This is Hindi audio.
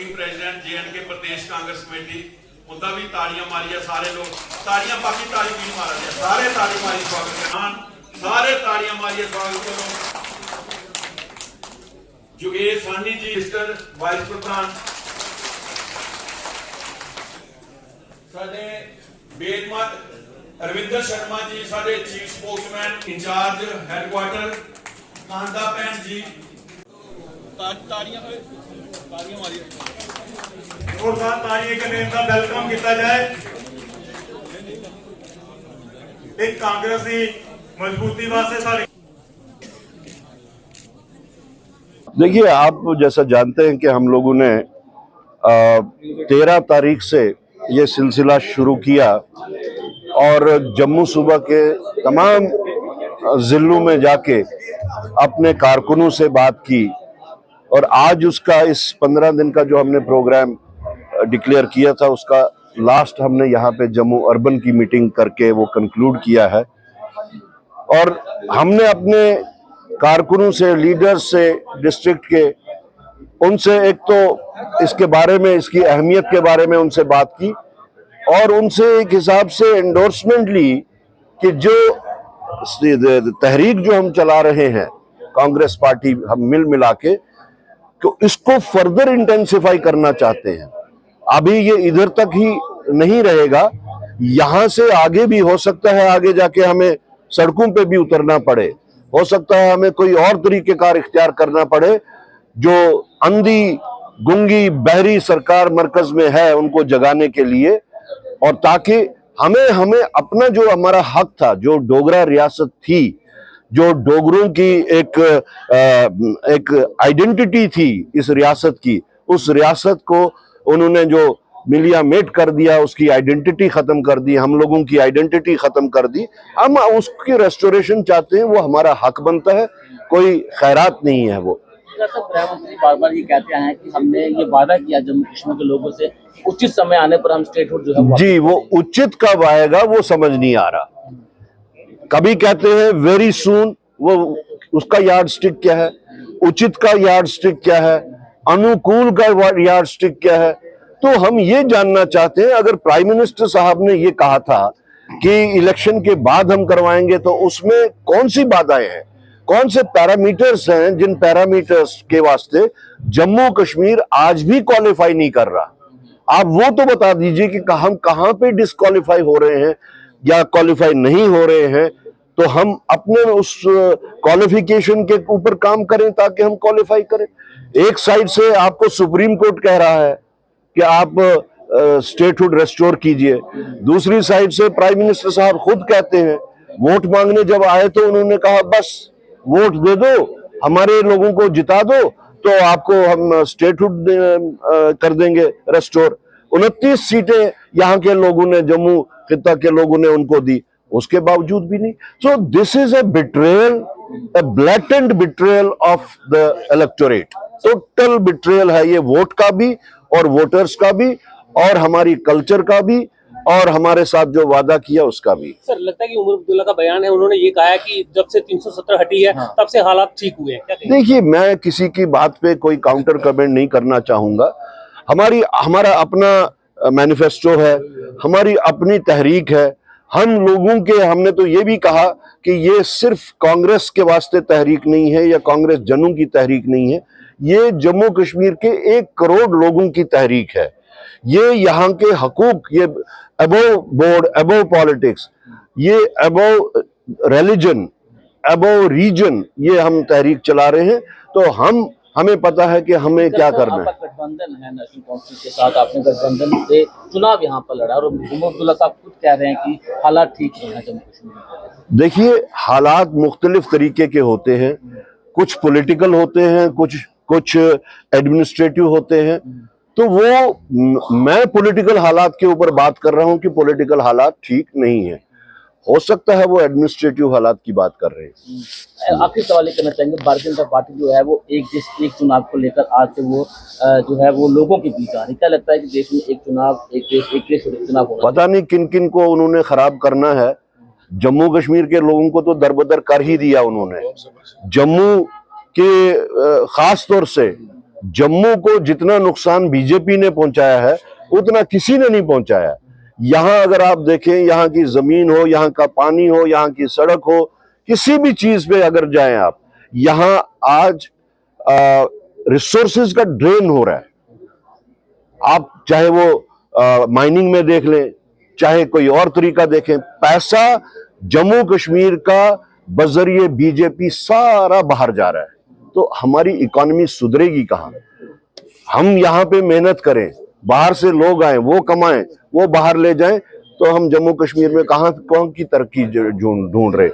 वर्किंग प्रेसिडेंट JNK प्रदेश कांग्रेस कमेटी उनका भी तालियां मारिए सारे लोग तालियां बाकी ताली भी मारा जाए सारे ताली मारी स्वागत करान सारे तालियां मारिए स्वागत करो। जुगेश सानी जी मिस्टर वाइस प्रधान साडे बेदमत रविंदर शर्मा जी साडे चीफ स्पोक्समैन इंचार्ज हेडक्वार्टर कांदा भैन जी तालियां मारिए और तालियां के इनका वेलकम किया जाए। एक कांग्रेस की मजबूती वास्ते सारी देखिए, आप जैसा जानते हैं कि हम लोगों ने 13 तारीख से ये सिलसिला शुरू किया और जम्मू सूबा के तमाम जिलों में जाके अपने कारकुनों से बात की और आज उसका इस 15 दिन का जो हमने प्रोग्राम डिक्लेयर किया था उसका लास्ट हमने यहाँ पे जम्मू अर्बन की मीटिंग करके वो कंक्लूड किया है। और हमने अपने कारकुनों से, लीडर्स से, डिस्ट्रिक्ट के, उनसे एक तो इसके बारे में, इसकी अहमियत के बारे में उनसे बात की और उनसे एक हिसाब से एंडोर्समेंट ली कि जो तहरीक जो हम चला रहे हैं कांग्रेस पार्टी, हम मिल मिला के, तो इसको फर्दर इंटेंसिफाई करना चाहते हैं। अभी ये इधर तक ही नहीं रहेगा, यहां से आगे भी हो सकता है, आगे जाके हमें सड़कों पे भी उतरना पड़े, हो सकता है हमें कोई और तरीके कार इख्तियार करना पड़े। जो अंधी गुंगी बहरी सरकार मरकज में है उनको जगाने के लिए, और ताकि हमें अपना जो हमारा हक था, जो डोगरा रियासत थी, जो डोगरों की एक आइडेंटिटी थी इस रियासत की, उस रियासत को उन्होंने जो मिलिया मेट कर दिया, उसकी आइडेंटिटी खत्म कर दी, हम लोगों की आइडेंटिटी खत्म कर दी। हम उसकी रेस्टोरेशन चाहते हैं, वो हमारा हक बनता है, कोई खैरात नहीं है। वो गृहमंत्री बार बार ये कहते हैं कि हमने ये वादा किया जम्मू कश्मीर के लोगों से, उचित समय आने पर हम स्टेटहुड जो है जी, वो उचित कब आएगा वो समझ नहीं आ रहा। कभी कहते हैं वेरी सून, वो उसका यार्ड स्टिक क्या है, उचित का यार्ड स्टिक क्या है, अनुकूल का यार्ड स्टिक क्या है। तो हम ये जानना चाहते हैं, अगर प्राइम मिनिस्टर साहब ने ये कहा था कि इलेक्शन के बाद हम करवाएंगे, तो उसमें कौन सी बाधाएं हैं, कौन से पैरामीटर्स हैं जिन पैरामीटर्स के वास्ते जम्मू कश्मीर आज भी क्वालिफाई नहीं कर रहा। आप वो तो बता दीजिए कि हम कहां पे डिस्क्वालीफाई हो रहे हैं या क्वालिफाई नहीं हो रहे हैं, तो हम अपने उस क्वालिफिकेशन के ऊपर काम करें ताकि हम क्वालिफाई करें। एक साइड से आपको सुप्रीम कोर्ट कह रहा है कि आप स्टेटहुड रेस्टोर कीजिए, दूसरी साइड से प्राइम मिनिस्टर साहब खुद कहते हैं, वोट मांगने जब आए तो उन्होंने कहा बस वोट दे दो, हमारे लोगों को जिता दो, तो आपको हम स्टेटहुड कर देंगे रेस्टोर। 29 सीटें यहाँ के लोगों ने, जम्मू खित्ता के लोगों ने उनको दी, उसके बावजूद भी नहीं। So this is a betrayal, A blatant betrayal of the electorate. Total betrayal है ये, वोट का भी और वोटर्स का भी और हमारी कल्चर का भी और हमारे साथ जो वादा किया उसका भी। सर, लगता है कि उमर अब्दुल्ला का बयान है, उन्होंने ये कहा है कि जब से 317 हटी है तब से हालात ठीक हुए हैं। देखिए, मैं किसी की बात पे कोई काउंटर कमेंट नहीं करना चाहूंगा। हमारा अपना मैनिफेस्टो है, हमारी अपनी तहरीक है। हम लोगों के, हमने तो ये भी कहा कि ये सिर्फ कांग्रेस के वास्ते तहरीक नहीं है या कांग्रेस जनों की तहरीक नहीं है, ये जम्मू कश्मीर के 1 करोड़ लोगों की तहरीक है। ये यहाँ के हकूक, ये अबव बोर्ड, अबव पॉलिटिक्स, ये अबव रिलीजन, अबव रीजन, ये हम तहरीक चला रहे हैं। तो हमें पता है कि हमें क्या करना है। गठबंधन है नेशनल काउंसिल के साथ, आपने गठबंधन से चुनाव यहाँ पर लड़ा और उमर अब्दुल्ला साहब खुद कह रहे हैं कि हालात ठीक नहीं है जम्मू कश्मीर में। देखिए, हालात मुख्तलिफ तरीके के होते हैं, कुछ पॉलिटिकल होते हैं, कुछ एडमिनिस्ट्रेटिव होते हैं। तो वो मैं पॉलिटिकल हालात के ऊपर बात कर रहा हूं कि पॉलिटिकल हालात ठीक नहीं है। हो सकता है वो एडमिनिस्ट्रेटिव हालात की बात कर रहे हैं। आखिरी सवाल ये करना चाहेंगे, भारतीय जनता पार्टी जो है वो एक चुनाव को लेकर आज से वो जो है वो लोगों के बीच आ रही, क्या लगता है कि देश में एक चुनाव, एक देश एक देश चुनाव होगा? पता नहीं किन किन को उन्होंने खराब करना है। जम्मू कश्मीर के लोगों को तो दरबदर कर ही दिया उन्होंने। जम्मू के खास तौर से जम्मू को जितना नुकसान बीजेपी ने पहुंचाया है उतना किसी ने नहीं पहुंचाया। यहां अगर आप देखें, यहाँ की जमीन हो, यहाँ का पानी हो, यहाँ की सड़क हो, किसी भी चीज पे अगर जाएं आप, यहाँ आज रिसोर्सेज का ड्रेन हो रहा है। आप चाहे वो माइनिंग में देख लें, चाहे कोई और तरीका देखें, पैसा जम्मू कश्मीर का बजरिए बीजेपी सारा बाहर जा रहा है। तो हमारी इकोनॉमी सुधरेगी कहां? हम यहां पे मेहनत करें, बाहर से लोग आए, वो कमाएं, वो बाहर ले जाएं, तो हम जम्मू कश्मीर में कहां कौन की तरक्की ढूंढ रहे।